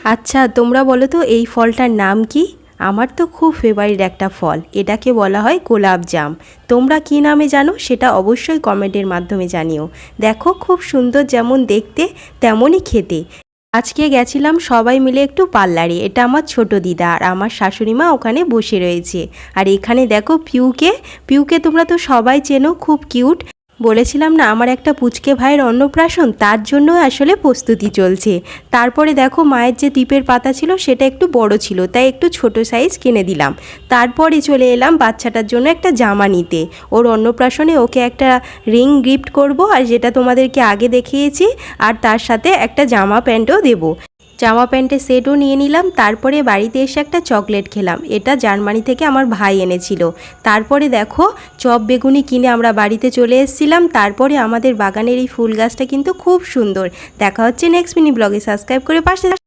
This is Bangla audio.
আচ্ছা তোমরা বলো তো এই ফলটার নাম কি? আমার তো খুব ফেভারিট একটা ফল, এটাকে বলা হয় গোলাপ জাম। তোমরা কি নামে জানো সেটা অবশ্যই কমেন্টের মাধ্যমে জানিও। দেখো খুব সুন্দর, যেমন দেখতে তেমনই খেতে। আজকে গেছিলাম সবাই মিলে একটু পার্লারে, এটা আমার ছোট দিদা আর আমার শাশুড়ি মা ওখানে বসে রয়েছে। আর এখানে দেখো পিউকে, পিউকে তোমরা তো সবাই চেনো, খুব কিউট। বলেছিলাম না আমার একটা পুচকে ভাইয়ের অন্নপ্রাশন, তার জন্য আসলে প্রস্তুতি চলছে। তারপরে দেখো মায়ের যে টিপের পাতা ছিল সেটা একটু বড় ছিল, তাই একটু ছোট সাইজ কিনে দিলাম। তারপরে চলে এলাম বাচ্চাটার জন্য একটা জামা নিতে। ওর অন্নপ্রাশনে ওকে একটা রিং গিফট করব, আর যেটা তোমাদেরকে আগে দেখিয়েছি, আর তার সাথে একটা জামা প্যান্টও দেবো। জামা প্যান্টের সেটও নিয়ে নিলাম। তারপরে বাড়িতে এসে একটা চকলেট খেলাম, এটা জার্মানি থেকে আমার ভাই এনেছিল। তারপরে দেখো চপ বেগুনি কিনে আমরা বাড়িতে চলে এসেছিলাম। তারপরে আমাদের বাগানের এই ফুল গাছটা কিন্তু খুব সুন্দর। দেখা হচ্ছে নেক্সট মিনি ব্লগে, সাবস্ক্রাইব করে পাশে